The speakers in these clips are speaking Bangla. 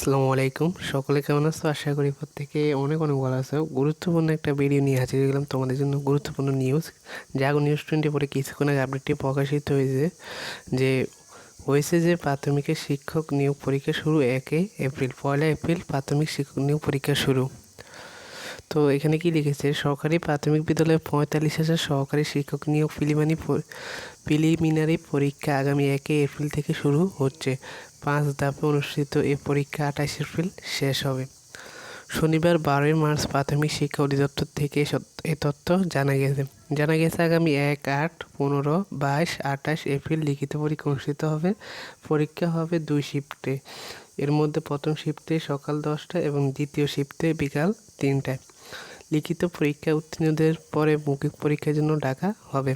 আসসালামু আলাইকুম। সকলে কেমন আছো? আশা করি প্রত্যেকে অনেক অনেক ভালো আছো। গুরুত্বপূর্ণ একটা ভিডিও নিয়ে হাজির হয়ে গেলাম তোমাদের জন্য। গুরুত্বপূর্ণ নিউজ, জাগো নিউজ 20 পরে কিছুক্ষণ আগে আপডেটটি প্রকাশিত হয়েছে যে প্রাথমিকের শিক্ষক নিয়োগ পরীক্ষা শুরু 1 এপ্রিল, 1 এপ্রিল প্রাথমিক শিক্ষক নিয়োগ পরীক্ষা শুরু। তো এখানে কি লিখেছে, সরকারি প্রাথমিক বিদ্যালয়ে 45,000 সহকারী শিক্ষক নিয়োগ প্রিলিমিনারি পরীক্ষা আগামী 1 এপ্রিল থেকে শুরু হচ্ছে। 5 ধাপে অনুষ্ঠিত এই পরীক্ষা 28 এপ্রিল শেষ হবে। শনিবার 12 মার্চ প্রাথমিক শিক্ষা অধিদপ্তর থেকে এ তথ্য জানা গেছে আগামী 1, 8, 15, 22, 28 এপ্রিল লিখিত পরীক্ষা অনুষ্ঠিত হবে। পরীক্ষা হবে 2 শিফটে। এর মধ্যে প্রথম শিফটে সকাল 10টা এবং দ্বিতীয় শিফটে বিকাল 3টায়। লিখিত পরীক্ষা উত্তীর্ণদের পরে মৌখিক পরীক্ষার জন্য ডাকা হবে।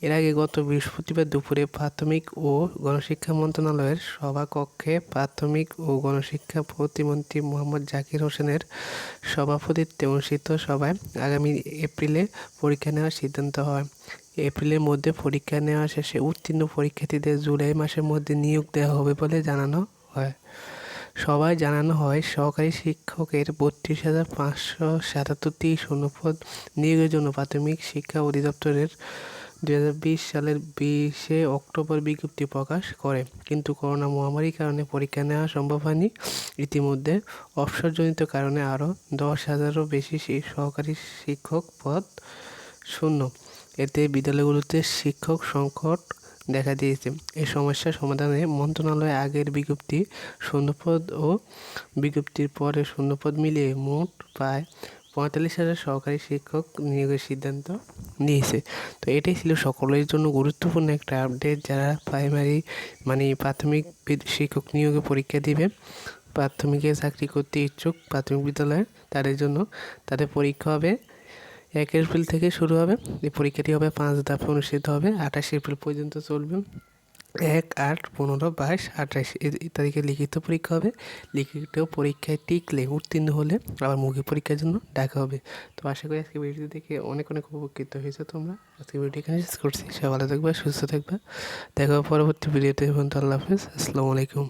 এর আগে গত বৃহস্পতিবার দুপুরে প্রাথমিক ও গণশিক্ষা মন্ত্রণালয়ের সভাকক্ষে প্রাথমিক ও গণশিক্ষা প্রতিমন্ত্রী মোহাম্মদ জাকির হোসেনের সভাপতিত্বে অনুষ্ঠিত সভায় আগামী এপ্রিলে পরীক্ষা নেওয়ার সিদ্ধান্ত হয়। এপ্রিলের মধ্যে পরীক্ষা নেওয়া শেষে উত্তীর্ণ পরীক্ষার্থীদের জুলাই মাসের মধ্যে নিয়োগ দেওয়া হবে বলে জানানো হয়। সবাই জানানো হয়, সহকারী শিক্ষকের 32,577টি শূন্যপদ নিয়োগের জন্য প্রাথমিক শিক্ষা অধিদপ্তরের 2020 সালের 20 অক্টোবর বিজ্ঞপ্তি প্রকাশ করে, কিন্তু করোনা মহামারীর কারণে পরীক্ষা নেওয়া সম্ভব হয়নি। ইতিমধ্যে অবসরজনিত কারণে আরও 10,000-এরও বেশি সহকারী শিক্ষক পদ শূন্য। এতে বিদ্যালয়গুলোতে শিক্ষক সংকট দেখা দিয়েছে। এই সমস্যার সমাধানে মন্ত্রণালয় আগের বিজ্ঞপ্তি শূন্যপদ ও বিজ্ঞপ্তির পরে শূন্যপদ মিলিয়ে মোট প্রায় 45,000 সহকারী শিক্ষক নিয়োগের সিদ্ধান্ত নিয়েছে। তো এটাই ছিল সকলের জন্য গুরুত্বপূর্ণ একটা আপডেট। যারা প্রাইমারি প্রাথমিক শিক্ষক নিয়োগে পরীক্ষা দিবে, প্রাথমিকে চাকরি করতে ইচ্ছুক প্রাথমিক বিদ্যালয়ে, তাদের জন্য তাদের পরীক্ষা হবে 1 এপ্রিল থেকে শুরু হবে। এই পরীক্ষাটি হবে 5 ধাপে অনুষ্ঠিত হবে, 28 এপ্রিল পর্যন্ত চলবে। 1, 8, 15, 22, 28 এই তারিখে লিখিত পরীক্ষা হবে। লিখিত পরীক্ষায় টিকলে, উত্তীর্ণ হলে আবার মৌখিক পরীক্ষার জন্য ডাকা হবে। তো আশা করি আজকে ভিডিও দেখে অনেক অনেক উপকৃত হয়েছে তোমরা। আজকে ভিডিও এখানে শেষ করছি। সবাই ভালো থাকবে, সুস্থ থাকবে। দেখা হবে পরবর্তী ভিডিওতে। আল্লাহ হাফেজ, আসসালামু আলাইকুম।